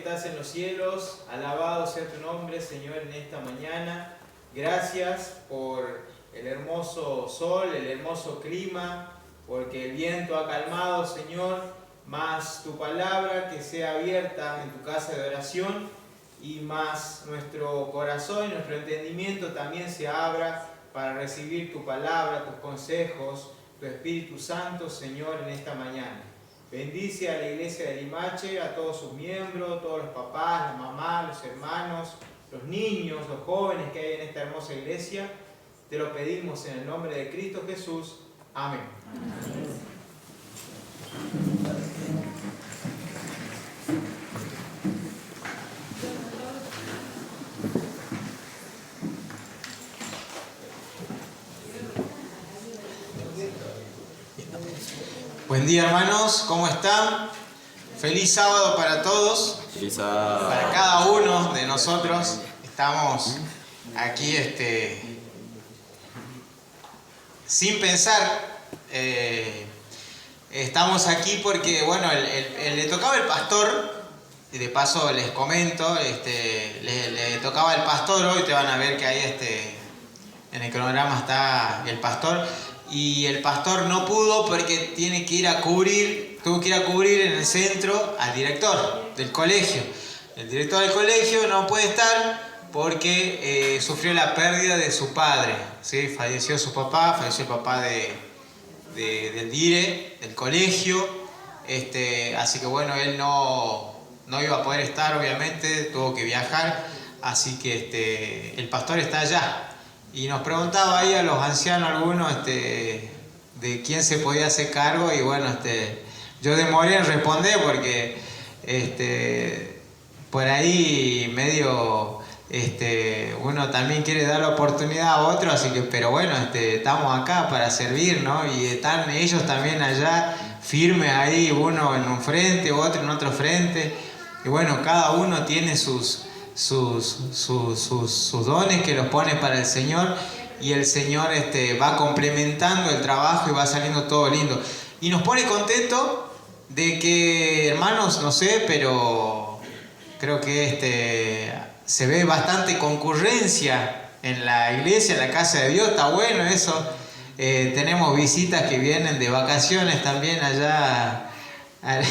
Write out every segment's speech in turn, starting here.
estás en los cielos, alabado sea tu nombre, Señor, en esta mañana. Gracias por el hermoso sol, el hermoso clima, porque el viento ha calmado, Señor, más tu palabra que sea abierta en tu casa de oración y más nuestro corazón y nuestro entendimiento también se abra para recibir tu palabra, tus consejos, tu Espíritu Santo, Señor, en esta mañana. Bendice a la iglesia de Limache, a todos sus miembros, todos los papás, las mamás, los hermanos, los niños, los jóvenes que hay en esta hermosa iglesia. Te lo pedimos en el nombre de Cristo Jesús. Amén. Amén. Buen día, hermanos, ¿cómo están? Feliz sábado para todos. Feliz sábado. Para cada uno de nosotros. Estamos aquí sin pensar. Estamos aquí porque, bueno, le tocaba el pastor. Y de paso les comento, le tocaba el pastor. Hoy te van a ver que ahí en el cronograma está el pastor. Y el pastor no pudo porque tuvo que ir a cubrir en el centro al director del colegio. El director del colegio no puede estar porque sufrió la pérdida de su padre, ¿sí? Falleció su papá, falleció el papá del dire, del colegio. Así que bueno, él no iba a poder estar, obviamente, tuvo que viajar. Así que el pastor está allá. Y nos preguntaba ahí a los ancianos algunos de quién se podía hacer cargo. Y bueno, yo demoré en responder porque por ahí medio uno también quiere dar la oportunidad a otro. Así que, pero bueno, estamos acá para servir, ¿no? Y están ellos también allá firmes ahí, uno en un frente, otro en otro frente. Y bueno, cada uno tiene sus dones que los pone para el Señor, y el Señor va complementando el trabajo y va saliendo todo lindo. Y nos pone contento de que, hermanos, no sé, pero creo que se ve bastante concurrencia en la iglesia, en la casa de Dios. Está bueno eso. Tenemos visitas que vienen de vacaciones también allá al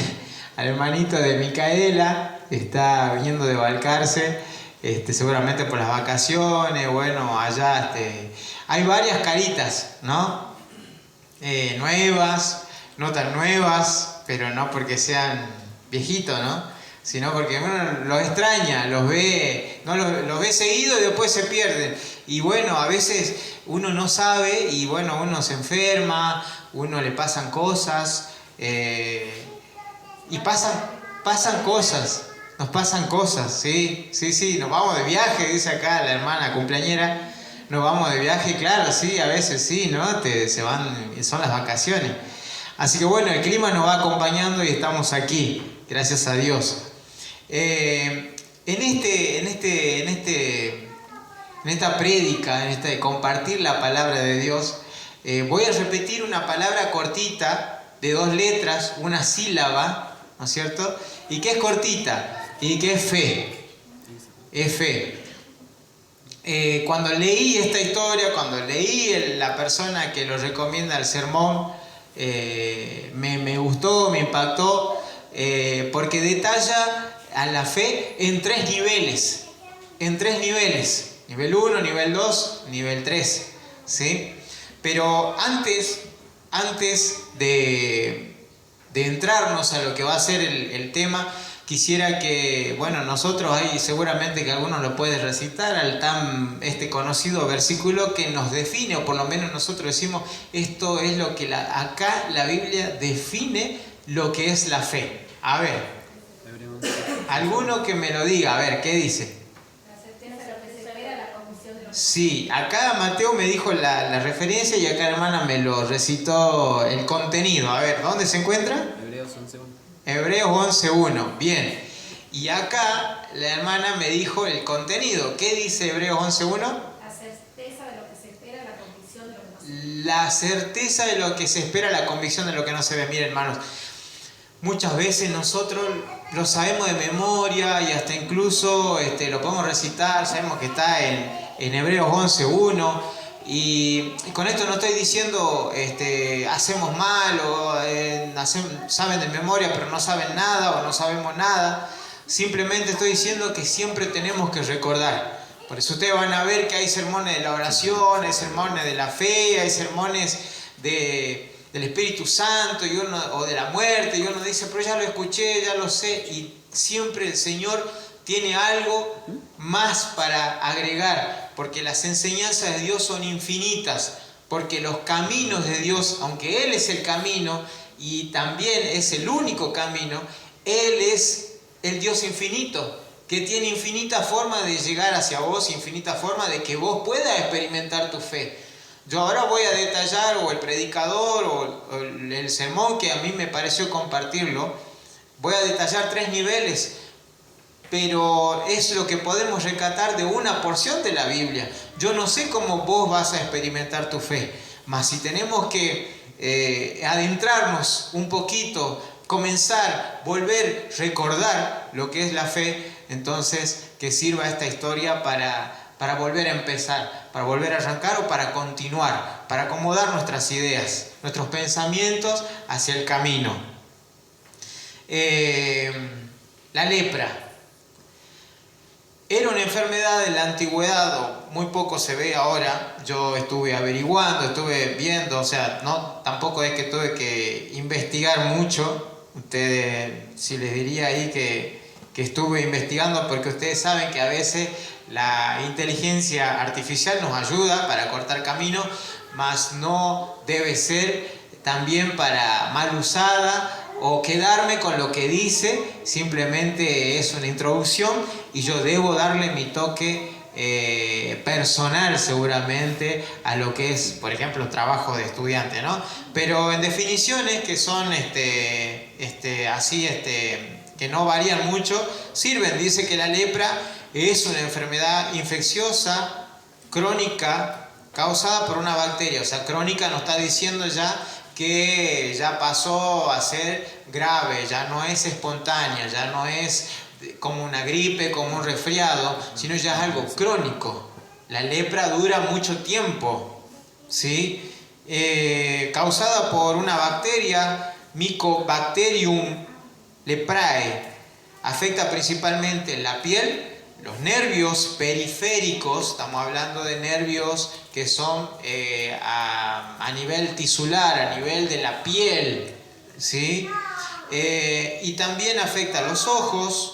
hermanito de Micaela. Está viniendo de Balcarce, seguramente por las vacaciones. Bueno, allá hay varias caritas, ¿no? Nuevas, no tan nuevas, pero no porque sean viejitos, ¿no? Sino porque uno los extraña, los ve seguido y después se pierden. Y bueno, a veces uno no sabe y bueno, uno se enferma, uno le pasan cosas, y pasan cosas. Nos pasan cosas, sí, nos vamos de viaje, dice acá la hermana cumpleañera, nos vamos de viaje, claro, sí, a veces sí, ¿no? Son las vacaciones. Así que bueno, el clima nos va acompañando y estamos aquí, gracias a Dios. En esta prédica, de compartir la palabra de Dios, voy a repetir una palabra cortita, de 2 letras, una sílaba, ¿no es cierto? Y que es cortita. Y que es fe. Es fe. Cuando leí esta historia, cuando leí la persona que lo recomienda el sermón, me gustó, me impactó, porque detalla a la fe en 3 niveles. En 3 niveles. Nivel 1, nivel 2, nivel 3. ¿Sí? Pero antes de entrarnos a lo que va a ser el tema, quisiera que, bueno, nosotros ahí seguramente que algunos lo pueden recitar al tan conocido versículo que nos define, o por lo menos nosotros decimos, esto es lo que acá la Biblia define lo que es la fe. A ver, alguno que me lo diga, a ver, ¿qué dice? La certeza de lo que se espera, la convicción de lo que Sí, acá Mateo me dijo la referencia y acá la hermana me lo recitó el contenido. A ver, ¿dónde se encuentra? Hebreos 11:1. Hebreos 11:1, bien. Y acá la hermana me dijo el contenido. ¿Qué dice Hebreos 11:1? La certeza de lo que se espera, la convicción de lo que no se ve. La certeza de lo que se espera, la convicción de lo que no se ve. Miren, hermanos, muchas veces nosotros lo sabemos de memoria y hasta incluso lo podemos recitar, sabemos que está en Hebreos 11:1. Y con esto no estoy diciendo hacemos mal o saben de memoria pero no saben nada o no sabemos nada. Simplemente estoy diciendo que siempre tenemos que recordar. Por eso ustedes van a ver que hay sermones de la oración, hay sermones de la fe, hay sermones del Espíritu Santo o de la muerte, y uno dice, pero ya lo escuché, ya lo sé, y siempre el Señor tiene algo más para agregar, porque las enseñanzas de Dios son infinitas, porque los caminos de Dios, aunque Él es el camino y también es el único camino, Él es el Dios infinito, que tiene infinita forma de llegar hacia vos, infinita forma de que vos puedas experimentar tu fe. Yo ahora voy a detallar, o el predicador, o el sermón que a mí me pareció compartirlo, voy a detallar 3 niveles, pero es lo que podemos rescatar de una porción de la Biblia. Yo no sé cómo vos vas a experimentar tu fe, mas si tenemos que adentrarnos un poquito, comenzar, volver, recordar lo que es la fe, entonces que sirva esta historia para volver a empezar, para volver a arrancar o para continuar, para acomodar nuestras ideas, nuestros pensamientos hacia el camino. La lepra era una enfermedad de la antigüedad, muy poco se ve ahora. Yo estuve averiguando, estuve viendo, o sea, no, tampoco es que tuve que investigar mucho. Ustedes, si les diría ahí que estuve investigando, porque ustedes saben que a veces la inteligencia artificial nos ayuda para cortar camino, mas no debe ser también para mal usada o quedarme con lo que dice. Simplemente es una introducción y yo debo darle mi toque personal seguramente a lo que es, por ejemplo, trabajo de estudiante, ¿no? Pero en definiciones que son que no varían mucho, sirven. Dice que la lepra es una enfermedad infecciosa, crónica, causada por una bacteria. O sea, crónica nos está diciendo ya que ya pasó a ser grave, ya no es espontánea, ya no es como una gripe, como un resfriado, sino ya es algo crónico. La lepra dura mucho tiempo, ¿sí? Causada por una bacteria, Mycobacterium leprae, afecta principalmente la piel, los nervios periféricos. Estamos hablando de nervios que son a nivel tisular, a nivel de la piel, ¿sí? Y también afecta los ojos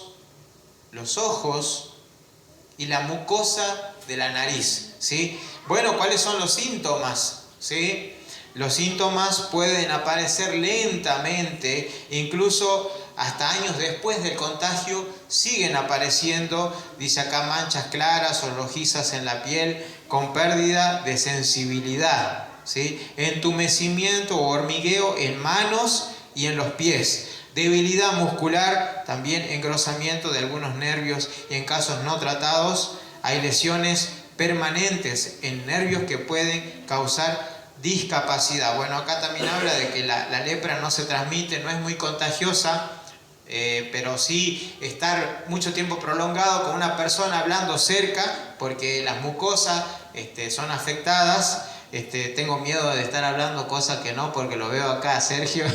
y la mucosa de la nariz, ¿sí? Bueno, ¿cuáles son los síntomas? ¿Sí? Los síntomas pueden aparecer lentamente, incluso hasta años después del contagio siguen apareciendo. Dice acá, manchas claras o rojizas en la piel con pérdida de sensibilidad, ¿sí? Entumecimiento o hormigueo en manos y en los pies. Debilidad muscular, también engrosamiento de algunos nervios, y en casos no tratados hay lesiones permanentes en nervios que pueden causar discapacidad. Bueno, acá también habla de que la lepra no se transmite, no es muy contagiosa, pero sí estar mucho tiempo prolongado con una persona hablando cerca, porque las mucosas son afectadas. Tengo miedo de estar hablando cosas que no, porque lo veo acá a Sergio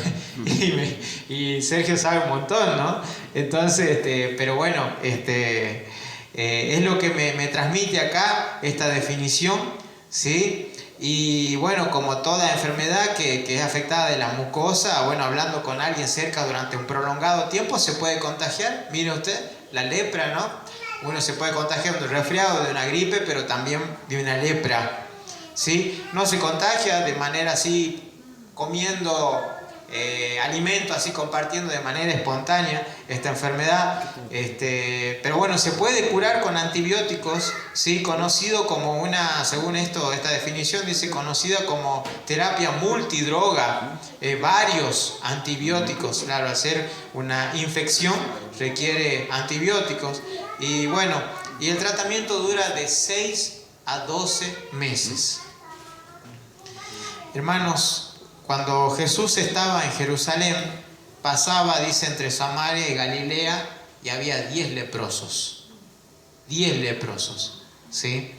y Sergio sabe un montón, ¿no? Entonces, pero bueno, es lo que me transmite acá esta definición, ¿sí? Y bueno, como toda enfermedad que es afectada de la mucosa, bueno, hablando con alguien cerca durante un prolongado tiempo se puede contagiar. Mire usted, la lepra, ¿no? Uno se puede contagiar de un resfriado, de una gripe, pero también de una lepra, ¿sí? No se contagia de manera así, comiendo alimentos, así compartiendo de manera espontánea esta enfermedad, pero bueno, se puede curar con antibióticos, ¿sí? Conocido como según esta definición dice, conocida como terapia multidroga, varios antibióticos. Claro, al ser una infección requiere antibióticos, y bueno, y el tratamiento dura de 6 a 12 meses. Hermanos, cuando Jesús estaba en Jerusalén, pasaba, dice, entre Samaria y Galilea, y había 10 leprosos. 10 leprosos, ¿sí?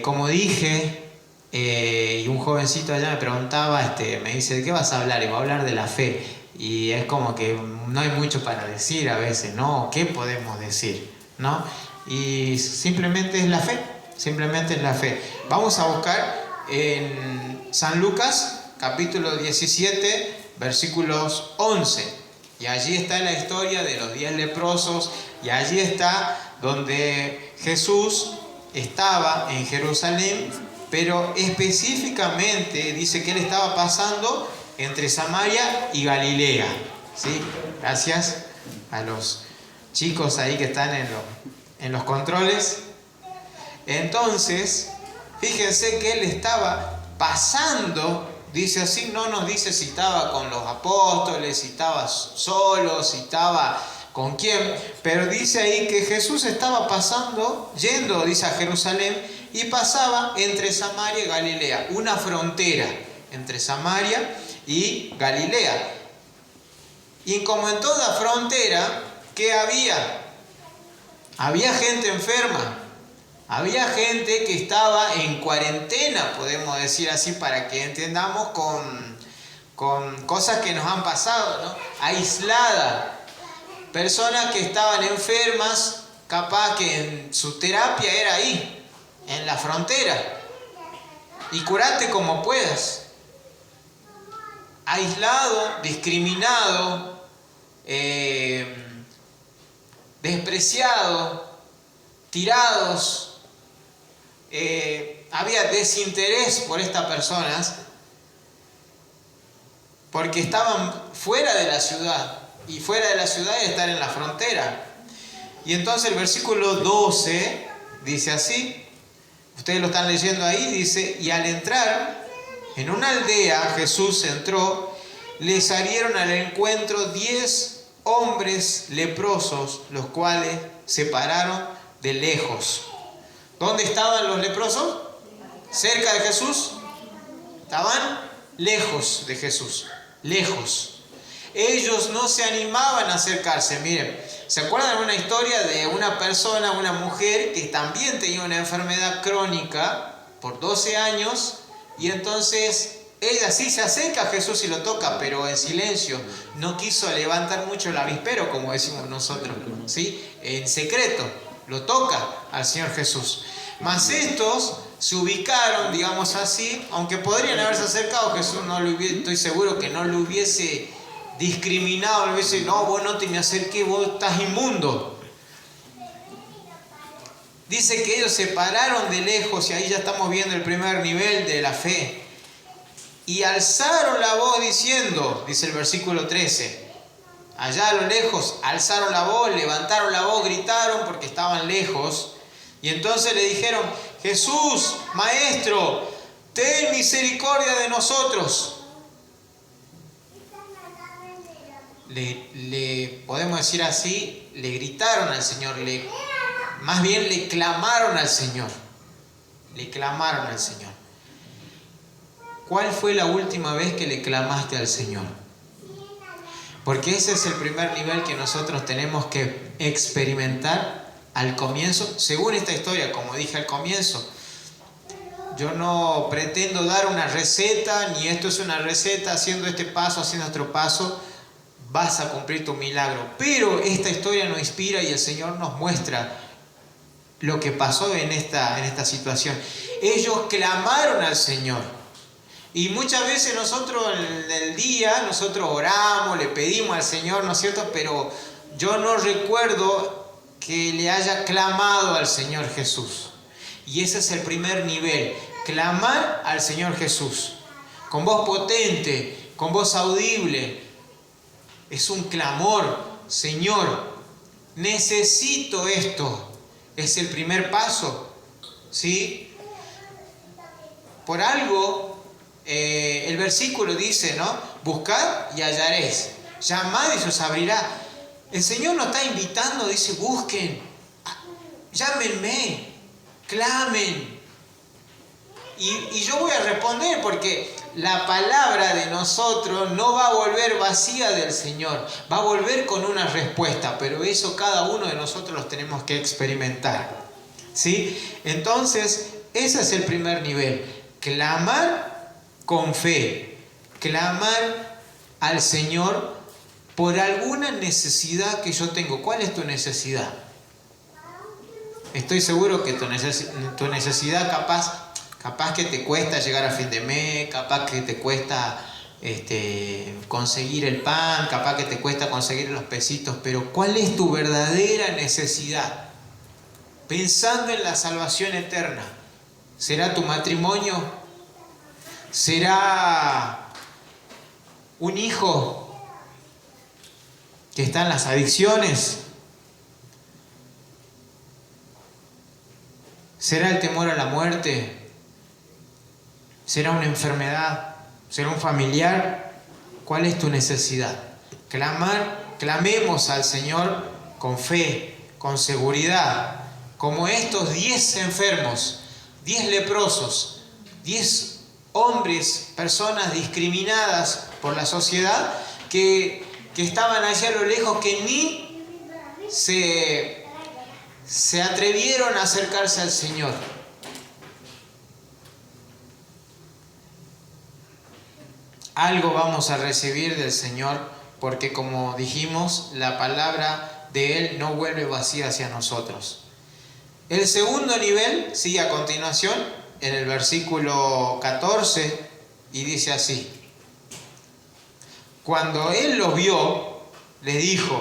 Como dije, y un jovencito allá me preguntaba, me dice, ¿de qué vas a hablar? Y voy a hablar de la fe. Y es como que no hay mucho para decir a veces, ¿no? ¿Qué podemos decir? ¿No? Y simplemente es la fe, simplemente es la fe. Vamos a buscar en San Lucas, capítulo 17, versículos 11. Y allí está la historia de los 10 leprosos, y allí está donde Jesús estaba en Jerusalén, pero específicamente dice que él estaba pasando entre Samaria y Galilea. ¿Sí? Gracias a los chicos ahí que están en los controles. Entonces, fíjense que él estaba pasando, dice así, no nos dice si estaba con los apóstoles, si estaba solo, si estaba con quién, pero dice ahí que Jesús estaba pasando, yendo, dice, a Jerusalén, y pasaba entre Samaria y Galilea, una frontera entre Samaria y Galilea. Y como en toda frontera, ¿qué había? Había gente enferma. Había gente que estaba en cuarentena, podemos decir así, para que entendamos, con cosas que nos han pasado, ¿no? Aislada. Personas que estaban enfermas, capaz que en su terapia era ahí, en la frontera. Y curate como puedas. Aislado, discriminado, despreciado, tirados. Había desinterés por estas personas porque estaban fuera de la ciudad, y fuera de la ciudad es estar en la frontera. Y entonces el versículo 12 dice así, ustedes lo están leyendo ahí, dice, y al entrar en una aldea Jesús entró, le salieron al encuentro 10 hombres leprosos, los cuales se pararon de lejos. ¿Dónde estaban los leprosos? ¿Cerca de Jesús? Estaban lejos de Jesús, lejos. Ellos no se animaban a acercarse. Miren, ¿se acuerdan de una historia de una persona, una mujer, que también tenía una enfermedad crónica por 12 años? Y entonces ella sí se acerca a Jesús y lo toca, pero en silencio. No quiso levantar mucho el avispero, como decimos nosotros, ¿sí? En secreto, lo toca al Señor Jesús. Mas estos se ubicaron, digamos así, aunque podrían haberse acercado, Jesús no lo hubiese, estoy seguro que no lo hubiese discriminado, le hubiese, no, vos no te me acerques, vos estás inmundo. Dice que ellos se pararon de lejos, y ahí ya estamos viendo el primer nivel de la fe. Y alzaron la voz diciendo, dice el versículo 13, allá a lo lejos alzaron la voz, levantaron la voz, gritaron porque estaban lejos. Y entonces le dijeron, Jesús, Maestro, ten misericordia de nosotros. Le podemos decir así, le gritaron al Señor, más bien le clamaron al Señor. Le clamaron al Señor. ¿Cuál fue la última vez que le clamaste al Señor? Porque ese es el primer nivel que nosotros tenemos que experimentar al comienzo, según esta historia, como dije al comienzo. Yo no pretendo dar una receta, ni esto es una receta, haciendo este paso, haciendo otro paso, vas a cumplir tu milagro. Pero esta historia nos inspira y el Señor nos muestra lo que pasó en esta situación. Ellos clamaron al Señor. Y muchas veces nosotros en el día, nosotros oramos, le pedimos al Señor, ¿no es cierto? Pero yo no recuerdo que le haya clamado al Señor Jesús. Y ese es el primer nivel, clamar al Señor Jesús. Con voz potente, con voz audible. Es un clamor, Señor, necesito esto. Es el primer paso, ¿sí? Por algo, el versículo dice, ¿no? Buscad y hallaréis. Llamad y se os abrirá. El Señor nos está invitando, dice, busquen, llámenme, clamen. Y yo voy a responder porque la palabra de nosotros no va a volver vacía del Señor, va a volver con una respuesta, pero eso cada uno de nosotros los tenemos que experimentar, ¿sí? Entonces, ese es el primer nivel, clamar con fe, clamar al Señor por alguna necesidad que yo tengo. ¿Cuál es tu necesidad? Estoy seguro que tu necesidad capaz que te cuesta llegar a fin de mes, capaz que te cuesta conseguir el pan, capaz que te cuesta conseguir los pesitos, pero ¿cuál es tu verdadera necesidad? Pensando en la salvación eterna. ¿Será tu matrimonio? ¿Será un hijo que está en las adicciones? ¿Será el temor a la muerte? ¿Será una enfermedad? ¿Será un familiar? ¿Cuál es tu necesidad? Clamemos al Señor con fe, con seguridad, como estos 10 enfermos, 10 leprosos, 10 hombres, personas discriminadas por la sociedad que estaban allá a lo lejos, que ni se atrevieron a acercarse al Señor. Algo vamos a recibir del Señor, porque como dijimos, la palabra de Él no vuelve vacía hacia nosotros. El segundo nivel sigue a continuación en el versículo 14 y dice así: cuando Él los vio, les dijo: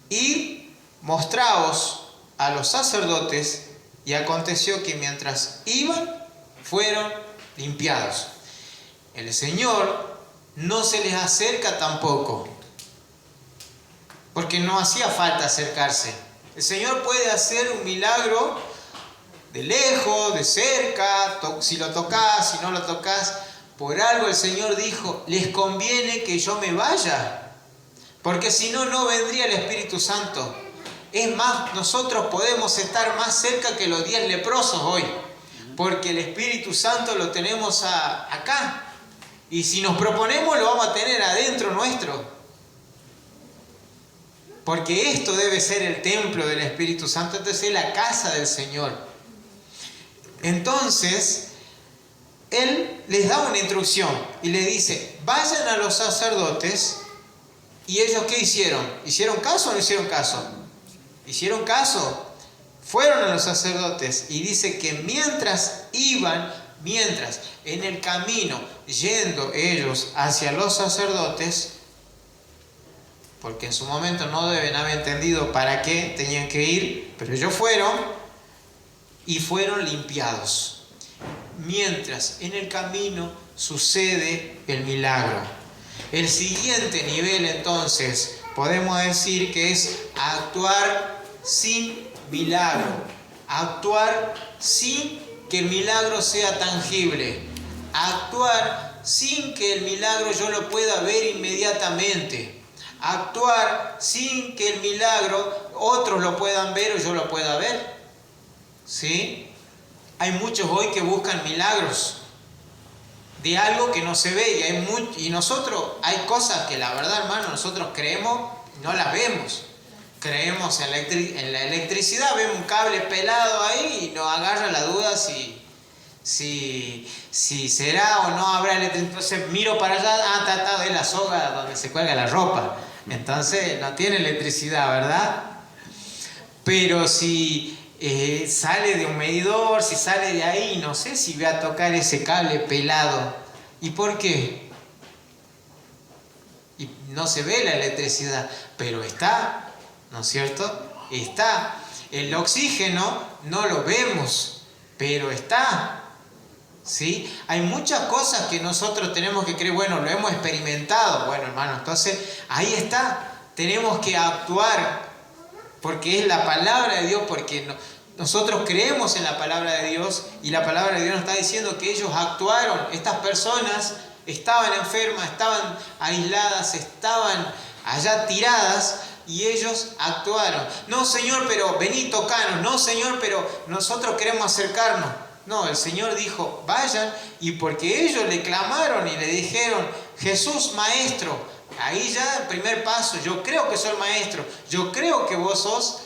id, mostraos a los sacerdotes. Y aconteció que mientras iban, fueron limpiados. El Señor no se les acerca tampoco, porque no hacía falta acercarse. El Señor puede hacer un milagro de lejos, de cerca, si lo tocas, si no lo tocas. Por algo el Señor dijo: les conviene que yo me vaya, porque si no, no vendría el Espíritu Santo. Es más, nosotros podemos estar más cerca que los 10 leprosos hoy, porque el Espíritu Santo lo tenemos acá. Y si nos proponemos, lo vamos a tener adentro nuestro. Porque esto debe ser el templo del Espíritu Santo, entonces es la casa del Señor. Entonces, Él les da una instrucción y le dice: vayan a los sacerdotes. ¿Y ellos qué hicieron? ¿Hicieron caso o no hicieron caso? Hicieron caso. Fueron a los sacerdotes y dice que mientras en el camino, yendo ellos hacia los sacerdotes, porque en su momento no deben haber entendido para qué tenían que ir, pero ellos fueron y fueron limpiados. Mientras en el camino sucede el milagro. El siguiente nivel, entonces, podemos decir que es actuar sin milagro, actuar sin que el milagro sea tangible, actuar sin que el milagro yo lo pueda ver inmediatamente, actuar sin que el milagro otros lo puedan ver o yo lo pueda ver. ¿Sí? Hay muchos hoy que buscan milagros de algo que no se ve, y nosotros hay cosas que la verdad, hermano, nosotros creemos, no las vemos. Creemos en la electricidad, vemos un cable pelado ahí y nos agarra la duda si será o no habrá electricidad. Entonces miro para allá, es la soga donde se cuelga la ropa. Entonces no tiene electricidad, ¿verdad? Pero si sale de un medidor, si sale de ahí, no sé si voy a tocar ese cable pelado. ¿Y por qué? Y no se ve la electricidad, pero está. ¿No es cierto? Está. El oxígeno no lo vemos, pero está. ¿Sí? Hay muchas cosas que nosotros tenemos que creer. Bueno, lo hemos experimentado. Bueno, hermano, entonces ahí está. Tenemos que actuar, porque es la palabra de Dios, porque nosotros creemos en la palabra de Dios, y la palabra de Dios nos está diciendo que ellos actuaron. Estas personas estaban enfermas, estaban aisladas, estaban allá tiradas, y ellos actuaron. No, Señor, pero vení, tocanos. No, Señor, pero nosotros queremos acercarnos. No, el Señor dijo, vayan, y porque ellos le clamaron y le dijeron, Jesús, maestro, ahí ya el primer paso, yo creo que soy el maestro, yo creo que vos sos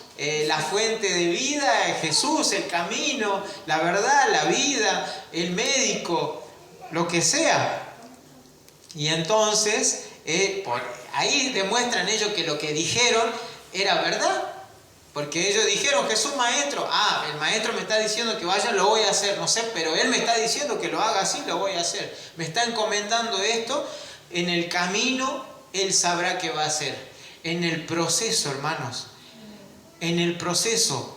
la fuente de vida, Jesús, el camino, la verdad, la vida, el médico, lo que sea. Y entonces, ahí demuestran ellos que lo que dijeron era verdad. Porque ellos dijeron, Jesús maestro, el maestro me está diciendo que vaya, lo voy a hacer, no sé, pero él me está diciendo que lo haga así, lo voy a hacer. Me está encomendando esto, en el camino él sabrá qué va a hacer. En el proceso, hermanos, en el proceso,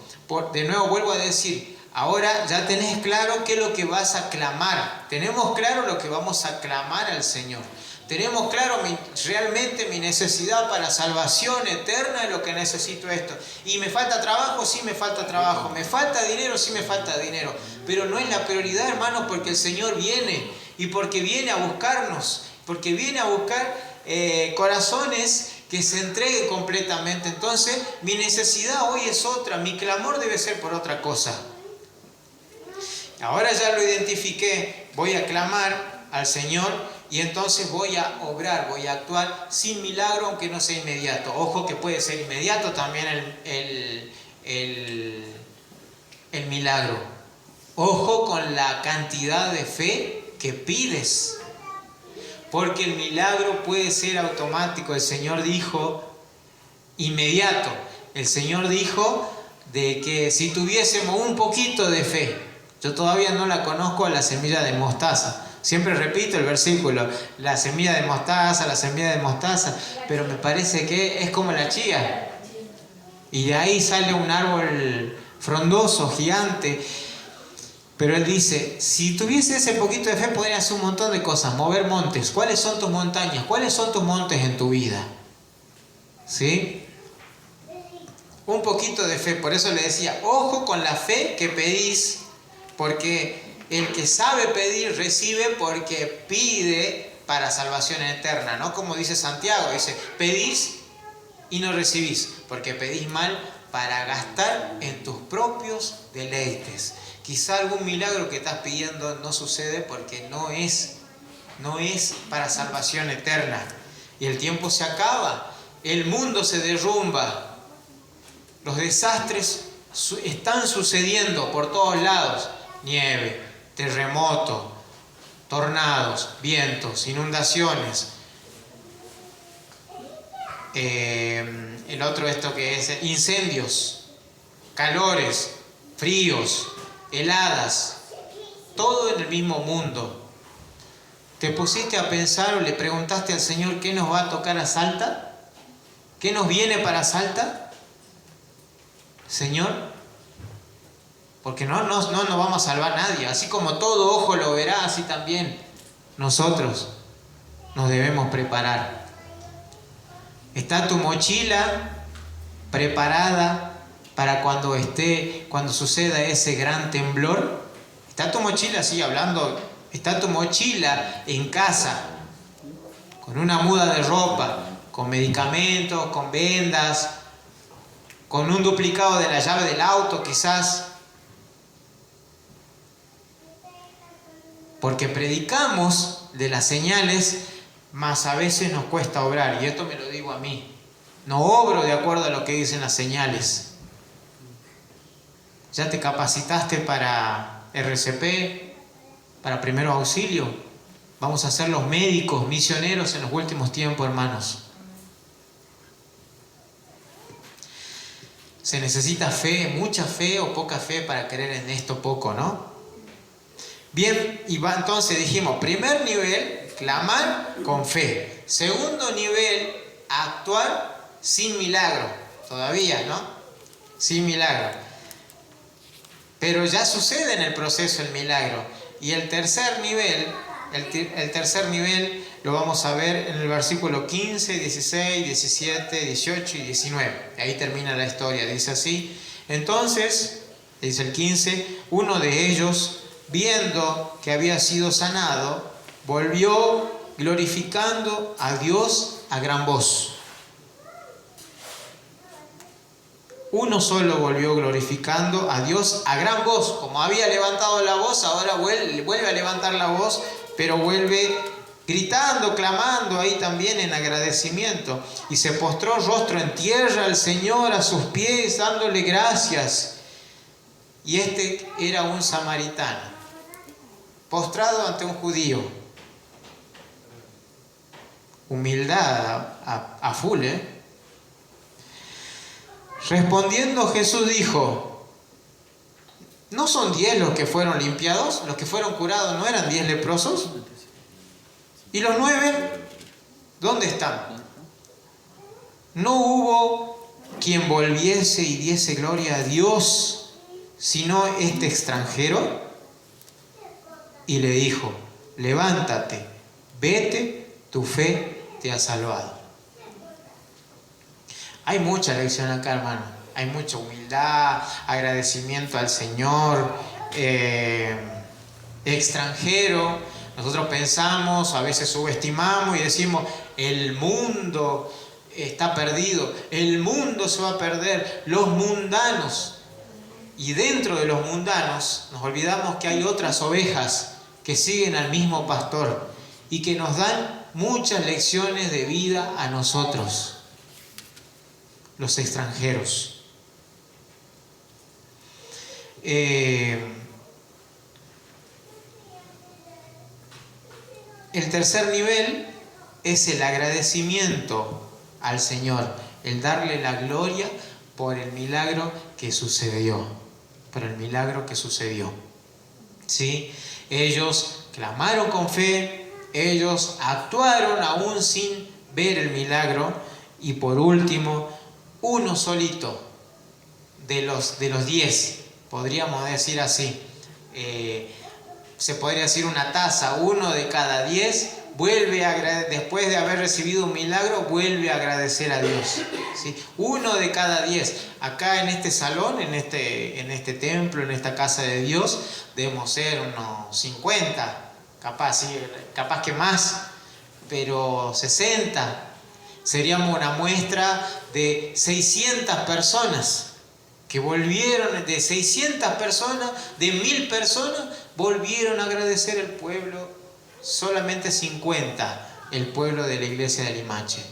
de nuevo vuelvo a decir, ahora ya tenés claro qué es lo que vas a clamar. Tenemos claro lo que vamos a clamar al Señor. Tenemos claro realmente mi necesidad para salvación eterna, es lo que necesito esto. Y me falta trabajo, sí me falta trabajo. Me falta dinero, sí me falta dinero. Pero no es la prioridad, hermanos, porque el Señor viene. Y porque viene a buscarnos. Porque viene a buscar corazones que se entreguen completamente. Entonces, mi necesidad hoy es otra. Mi clamor debe ser por otra cosa. Ahora ya lo identifiqué. Voy a clamar al Señor. Y entonces voy a obrar, voy a actuar sin milagro, aunque no sea inmediato. Ojo que puede ser inmediato también el milagro. Ojo con la cantidad de fe que pides. Porque el milagro puede ser automático. El Señor dijo inmediato. El Señor dijo de que si tuviésemos un poquito de fe. Yo todavía no la conozco a la semilla de mostaza. Siempre repito el versículo, la semilla de mostaza, pero me parece que es como la chía. Y de ahí sale un árbol frondoso, gigante. Pero él dice, si tuviese ese poquito de fe, podría hacer un montón de cosas, mover montes. ¿Cuáles son tus montañas? ¿Cuáles son tus montes en tu vida? ¿Sí? Un poquito de fe, por eso le decía, ojo con la fe que pedís, porque el que sabe pedir, recibe porque pide para salvación eterna, ¿no? Como dice Santiago, dice, pedís y no recibís, porque pedís mal para gastar en tus propios deleites. Quizá algún milagro que estás pidiendo no sucede porque no es para salvación eterna. Y el tiempo se acaba, el mundo se derrumba, los desastres están sucediendo por todos lados, nieve, terremoto, tornados, vientos, inundaciones. El otro esto que es incendios, calores, fríos, heladas, todo en el mismo mundo. ¿Te pusiste a pensar o le preguntaste al Señor qué nos va a tocar a Salta? ¿Qué nos viene para Salta? Señor, porque no nos vamos a salvar nadie. Así como todo ojo lo verá, así también nosotros nos debemos preparar. ¿Está tu mochila preparada para cuando suceda ese gran temblor? ¿Está tu mochila, sí, hablando, está tu mochila en casa, con una muda de ropa, con medicamentos, con vendas, con un duplicado de la llave del auto quizás? Porque predicamos de las señales, mas a veces nos cuesta obrar. Y esto me lo digo a mí. No obro de acuerdo a lo que dicen las señales. ¿Ya te capacitaste para RCP? ¿Para primer auxilio? Vamos a ser los médicos misioneros en los últimos tiempos, hermanos. Se necesita fe, mucha fe o poca fe para creer en esto poco, ¿no? Bien, y entonces dijimos, primer nivel, clamar con fe. Segundo nivel, actuar sin milagro. Todavía, ¿no? Sin milagro. Pero ya sucede en el proceso el milagro. Y el tercer nivel, lo vamos a ver en el versículo 15, 16, 17, 18 y 19. Ahí termina la historia, dice así. Entonces, dice el 15, uno de ellos, viendo que había sido sanado, volvió glorificando a Dios a gran voz. Uno solo volvió glorificando a Dios a gran voz. Como había levantado la voz, ahora vuelve a levantar la voz, pero vuelve gritando, clamando ahí también en agradecimiento. Y se postró rostro en tierra al Señor a sus pies, dándole gracias. Y este era un samaritano, postrado ante un judío. Humildad a full, ¿eh? Respondiendo Jesús dijo: ¿no son 10 los que fueron limpiados? ¿Los que fueron curados no eran 10 leprosos? ¿Y los 9? ¿Dónde están? ¿No hubo quien volviese y diese gloria a Dios, sino este extranjero? Y le dijo: levántate, vete, tu fe te ha salvado. Hay mucha lección acá, hermano. Hay mucha humildad, agradecimiento al Señor, extranjero. Nosotros pensamos, a veces subestimamos y decimos: el mundo está perdido, el mundo se va a perder, los mundanos. Y dentro de los mundanos nos olvidamos que hay otras ovejas que siguen al mismo pastor y que nos dan muchas lecciones de vida a nosotros, los extranjeros. El tercer nivel es el agradecimiento al Señor, el darle la gloria por el milagro que sucedió, por el milagro que sucedió. ¿Sí? Ellos clamaron con fe, ellos actuaron aún sin ver el milagro, y por último, uno solito de los 10, podríamos decir así, se podría decir una taza, uno de cada 10 después de haber recibido un milagro, vuelve a agradecer a Dios. ¿Sí? Uno de cada 10. Acá en este salón, en este templo, en esta casa de Dios, debemos ser unos 50, capaz que más, pero 60. Seríamos una muestra de 600 personas que volvieron, de 600 personas, de 1000 personas, volvieron a agradecer el pueblo. Solamente 50, el pueblo de la iglesia de Limache.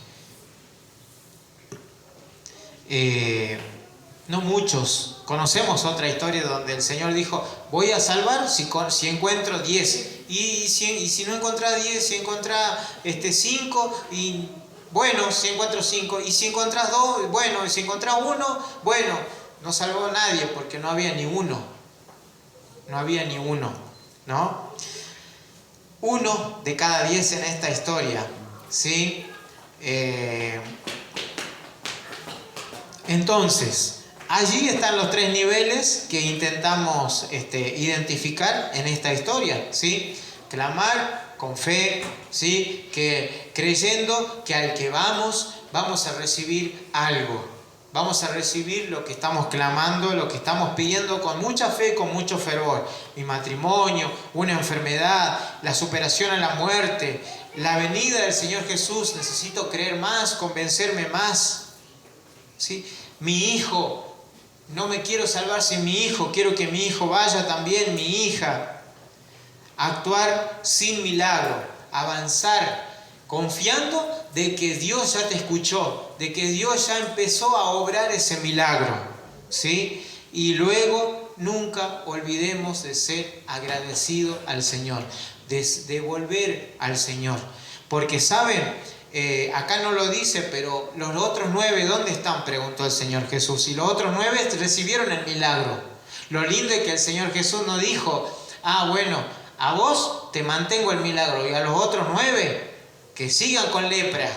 No muchos. Conocemos otra historia donde el Señor dijo: voy a salvar si encuentro 10. Y si no encontrás 10, si encontrás 5, y bueno, si encuentro 5. Y si encontrás 2, bueno, y si encontrás 1, bueno. No salvó a nadie porque no había ni uno. No había ni uno, ¿no? Uno de cada 10 en esta historia, ¿sí? Entonces, allí están los 3 niveles que intentamos identificar en esta historia, ¿sí? Clamar con fe, ¿sí? Que creyendo que al que vamos a recibir algo. Vamos a recibir lo que estamos clamando, lo que estamos pidiendo con mucha fe, con mucho fervor. Mi matrimonio, una enfermedad, la superación a la muerte, la venida del Señor Jesús. Necesito creer más, convencerme más. ¿Sí? Mi hijo, no me quiero salvar sin mi hijo, quiero que mi hijo vaya también, mi hija. Actuar sin milagro, avanzar confiando de que Dios ya te escuchó, de que Dios ya empezó a obrar ese milagro, ¿sí? Y luego nunca olvidemos de ser agradecido al Señor, de volver al Señor. Porque saben, acá no lo dice, pero los otros 9, ¿dónde están?, preguntó el Señor Jesús. Y los otros 9 recibieron el milagro. Lo lindo es que el Señor Jesús no dijo: bueno, a vos te mantengo el milagro, y a los otros 9 que sigan con lepra,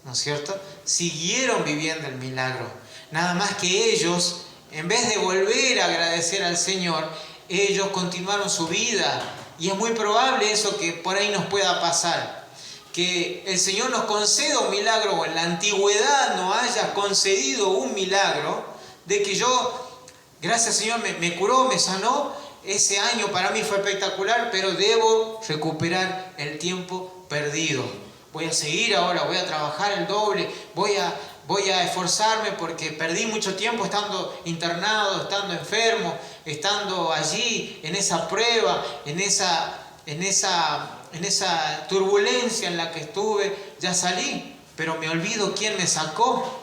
¿no es cierto? Siguieron viviendo el milagro. Nada más que ellos, en vez de volver a agradecer al Señor, ellos continuaron su vida. Y es muy probable eso que por ahí nos pueda pasar. Que el Señor nos conceda un milagro, o en la antigüedad nos haya concedido un milagro, de que yo, gracias Señor, me curó, me sanó. Ese año para mí fue espectacular, pero debo recuperar el tiempo perdido. Voy a seguir ahora, voy a trabajar el doble, voy voy a esforzarme porque perdí mucho tiempo estando internado, estando enfermo, estando allí en esa prueba, en esa turbulencia en la que estuve, ya salí, pero me olvido quién me sacó.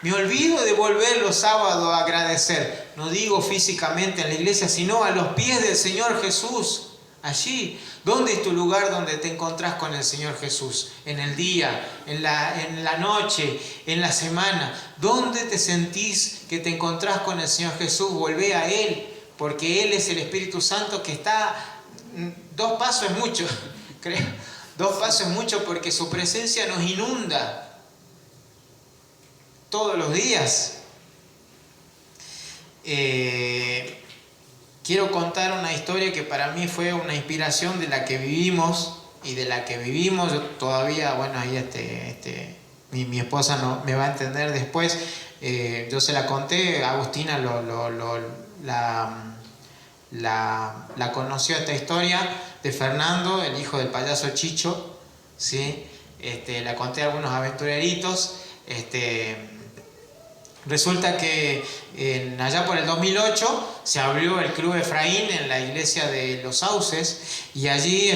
Me olvido de volver los sábados a agradecer. No digo físicamente en la iglesia, sino a los pies del Señor Jesús. Allí, ¿dónde es tu lugar donde te encontrás con el Señor Jesús? En el día, en la noche, en la semana. ¿Dónde te sentís que te encontrás con el Señor Jesús? Volvé a Él, porque Él es el Espíritu Santo que está... 2 pasos es mucho, creo. 2 pasos es mucho porque su presencia nos inunda todos los días. Quiero contar una historia que para mí fue una inspiración de la que vivimos y de la que vivimos. Yo todavía, bueno, ahí mi esposa no, me va a entender después. Yo se la conté, Agustina la conoció esta historia de Fernando, el hijo del payaso Chicho, ¿sí? La conté a algunos aventureritos. Resulta que allá por el 2008 se abrió el Club Efraín en la iglesia de Los Sauces, y allí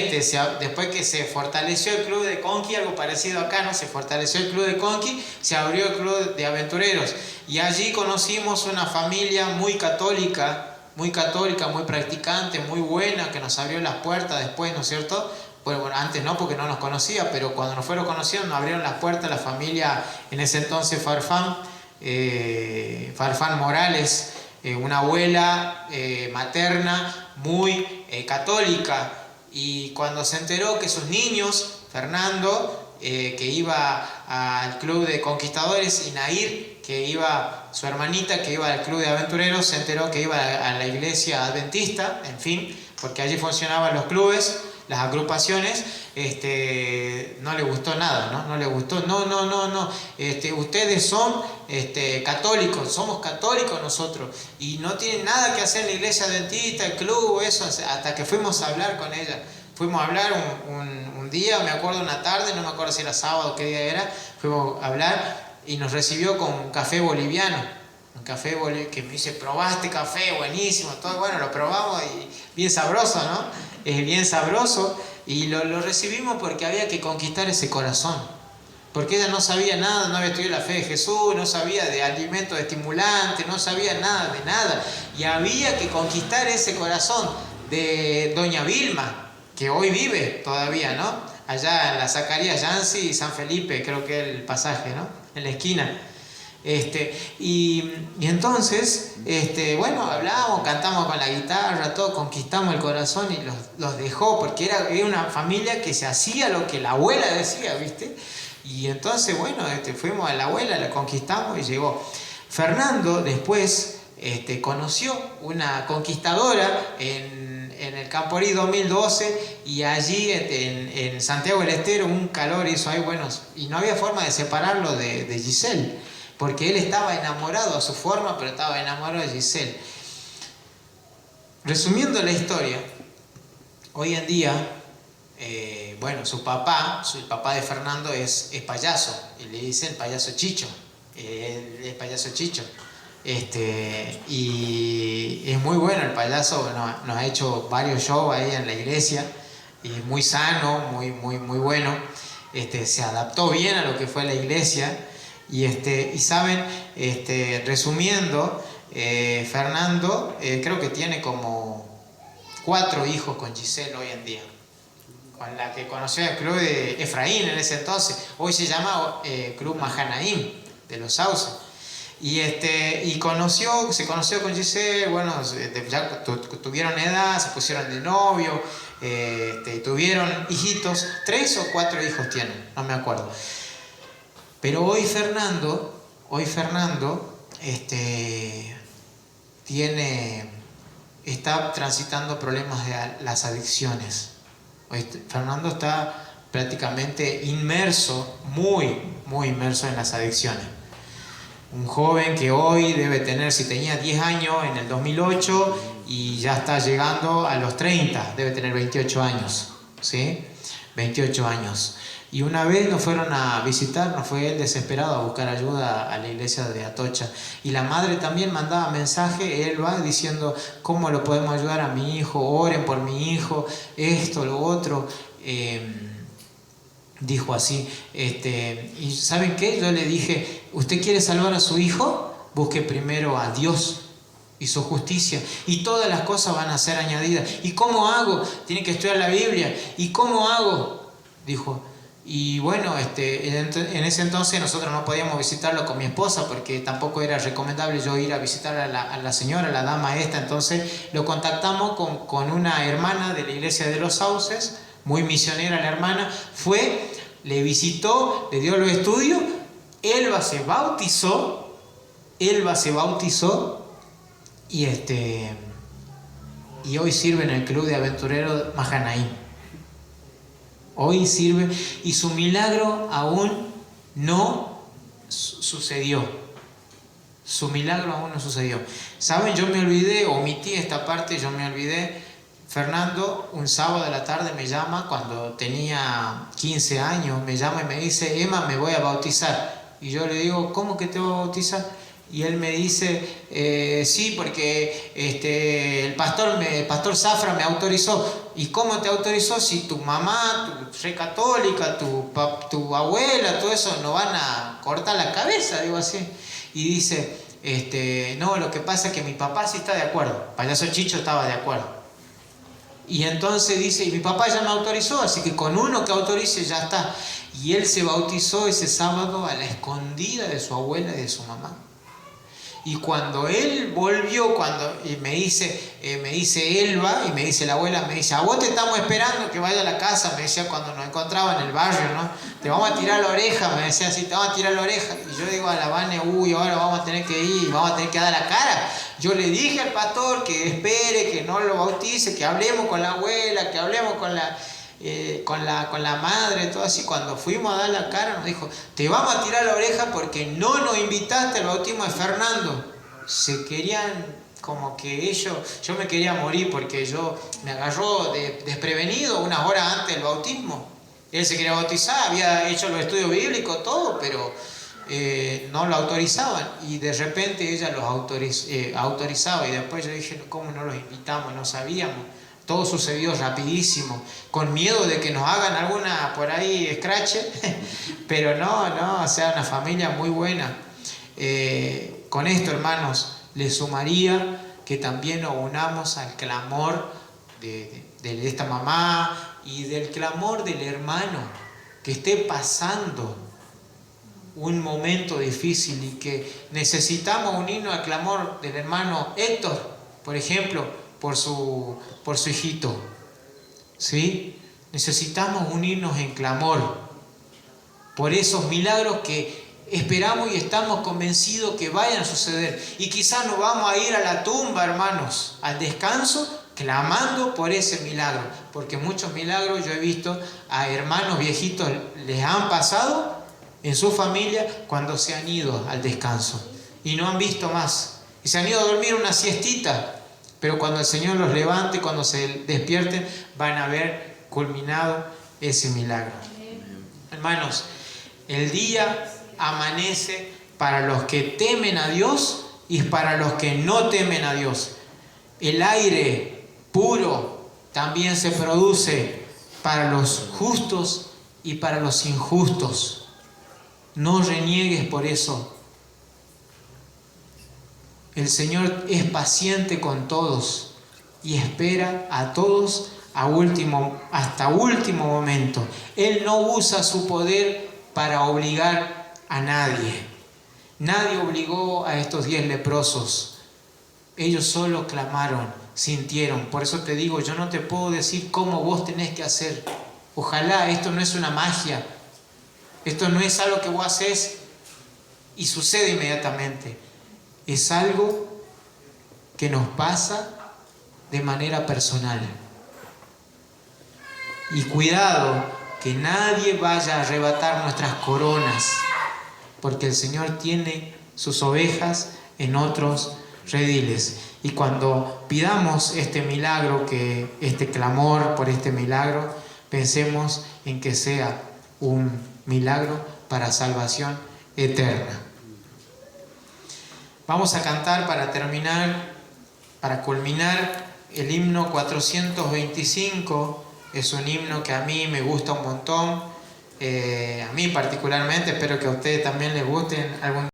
después que se fortaleció el Club de Conqui, algo parecido acá, ¿no? Se fortaleció el Club de Conqui, se abrió el Club de Aventureros, y allí conocimos una familia muy católica, muy practicante, muy buena, que nos abrió las puertas después, ¿no es cierto? Bueno, antes no, porque no nos conocía, pero cuando nos fueron conociendo nos abrieron las puertas la familia, en ese entonces Farfán Morales, una abuela materna muy católica, y cuando se enteró que sus niños, Fernando, que iba al Club de Conquistadores, y Nair, que iba, su hermanita, que iba al Club de Aventureros, se enteró que iba a la iglesia adventista, en fin, porque allí funcionaban los clubes, las agrupaciones. No le gustó nada, ¿no? No le gustó, no. Ustedes son católicos, somos católicos nosotros, y no tienen nada que hacer en la iglesia adventista, el club, eso, hasta que fuimos a hablar con ella. Fuimos a hablar un día, me acuerdo, una tarde, no me acuerdo si era sábado o qué día era, fuimos a hablar y nos recibió con un café boliviano. Un café que me dice, probaste café, buenísimo, todo. Bueno, lo probamos y bien sabroso, ¿no? Es bien sabroso, y lo recibimos porque había que conquistar ese corazón. Porque ella no sabía nada, no había estudiado la fe de Jesús, no sabía de alimentos estimulantes, no sabía nada de nada. Y había que conquistar ese corazón de doña Vilma, que hoy vive todavía, ¿no? Allá en la Zacarías Yancy y San Felipe, creo que es el pasaje, ¿no? En la esquina. Y entonces, bueno, hablamos, cantamos con la guitarra, todo, conquistamos el corazón y los dejó, porque era una familia que se hacía lo que la abuela decía, ¿viste? Y entonces, bueno, fuimos a la abuela, la conquistamos y llegó. Fernando después conoció una conquistadora en el Camporí 2012, y allí en Santiago del Estero un calor hizo ahí, bueno, y no había forma de separarlo de Giselle, porque él estaba enamorado a su forma, pero estaba enamorado de Giselle. Resumiendo la historia, hoy en día, bueno, el papá de Fernando es payaso, y le dicen payaso Chicho, es payaso Chicho. Y es muy bueno el payaso, nos ha hecho varios shows ahí en la iglesia, y muy sano, muy bueno. Se adaptó bien a lo que fue la iglesia. Y saben, resumiendo, Fernando creo que tiene como 4 hijos con Giselle hoy en día, con la que conoció el Club de Efraín en ese entonces. Hoy se llama Club Mahanaim de Los Sauces. Y se conoció con Giselle, bueno, ya tuvieron edad, se pusieron de novio, tuvieron hijitos, 3 o 4 hijos tienen, no me acuerdo. Pero hoy Fernando está transitando problemas de las adicciones. Hoy Fernando está prácticamente inmerso, muy inmerso en las adicciones. Un joven que hoy debe tener, si tenía 10 años en el 2008, y ya está llegando a los 30, debe tener 28 años, ¿sí? 28 años. Y una vez nos fueron a visitar, nos fue él desesperado a buscar ayuda a la iglesia de Atocha. Y la madre también mandaba mensaje, él va diciendo cómo lo podemos ayudar a mi hijo, oren por mi hijo, esto, lo otro. Dijo así, y ¿saben qué? Yo le dije, ¿usted quiere salvar a su hijo? Busque primero a Dios y su justicia, y todas las cosas van a ser añadidas. ¿Y cómo hago? Tiene que estudiar la Biblia. ¿Y cómo hago? Dijo. Y bueno, en ese entonces nosotros no podíamos visitarlo con mi esposa porque tampoco era recomendable yo ir a visitar a la señora, la dama esta. Entonces lo contactamos con una hermana de la iglesia de los Sauces, muy misionera la hermana. Fue, le visitó, le dio los estudios. Elba se bautizó y hoy sirve en el club de aventureros Mahanaim. Hoy sirve, y su milagro aún no sucedió. Su milagro aún no sucedió. ¿Saben? Yo me olvidé, omití esta parte, yo me olvidé. Fernando, un sábado de la tarde me llama, cuando tenía 15 años, me llama y me dice, Emma, me voy a bautizar. Y yo le digo, ¿cómo que te voy a bautizar? Y él me dice, sí, porque el pastor Zafra me autorizó. ¿Y cómo te autorizó? Si tu mamá, tu re católica, tu abuela, todo eso, nos van a cortar la cabeza, digo así. Y dice, no, lo que pasa es que mi papá sí está de acuerdo. Payaso Chicho estaba de acuerdo. Y entonces dice, y mi papá ya me autorizó, así que con uno que autorice ya está. Y él se bautizó ese sábado a la escondida de su abuela y de su mamá. Y cuando él volvió, me dice Elba, y me dice la abuela, me dice, a vos te estamos esperando que vaya a la casa, me decía cuando nos encontraba en el barrio, ¿no? Te vamos a tirar la oreja, me decía así, te vamos a tirar la oreja. Y yo digo a la Vane, ahora vamos a tener que ir, vamos a tener que dar la cara. Yo le dije al pastor que espere, que no lo bautice, que hablemos con la abuela, que hablemos con la madre, todo así. Cuando fuimos a dar la cara nos dijo, te vamos a tirar la oreja porque no nos invitaste al bautismo de Fernando. Se querían, como que yo me quería morir porque me agarró desprevenido unas horas antes del bautismo. Él se quería bautizar, había hecho los estudios bíblicos, todo, pero no lo autorizaban. Y de repente ella los autorizaba, y después yo dije, ¿cómo no los invitamos? No sabíamos. Todo sucedió rapidísimo, con miedo de que nos hagan alguna por ahí escrache, pero no, o sea, una familia muy buena. Con esto, hermanos, le sumaría que también nos unamos al clamor de esta mamá y del clamor del hermano que esté pasando un momento difícil y que necesitamos unirnos al clamor del hermano Héctor, por ejemplo, por su hijito, ¿sí? Necesitamos unirnos en clamor por esos milagros que esperamos y estamos convencidos que vayan a suceder. Y quizás nos vamos a ir a la tumba, hermanos, al descanso, clamando por ese milagro, porque muchos milagros yo he visto a hermanos viejitos les han pasado en su familia cuando se han ido al descanso y no han visto más, y se han ido a dormir una siestita. Pero cuando el Señor los levante, cuando se despierten, van a haber culminado ese milagro. Hermanos, el día amanece para los que temen a Dios y para los que no temen a Dios. El aire puro también se produce para los justos y para los injustos. No reniegues por eso. El Señor es paciente con todos y espera a todos hasta último momento. Él no usa su poder para obligar a nadie. Nadie obligó a estos 10 leprosos. Ellos solo clamaron, sintieron. Por eso te digo, yo no te puedo decir cómo vos tenés que hacer. Ojalá, esto no es una magia. Esto no es algo que vos haces y sucede inmediatamente. Es algo que nos pasa de manera personal. Y cuidado, que nadie vaya a arrebatar nuestras coronas, porque el Señor tiene sus ovejas en otros rediles. Y cuando pidamos este milagro, este clamor por este milagro, pensemos en que sea un milagro para salvación eterna. Vamos a cantar para terminar, para culminar, el himno 425. Es un himno que a mí me gusta un montón, a mí particularmente, espero que a ustedes también les gusten algún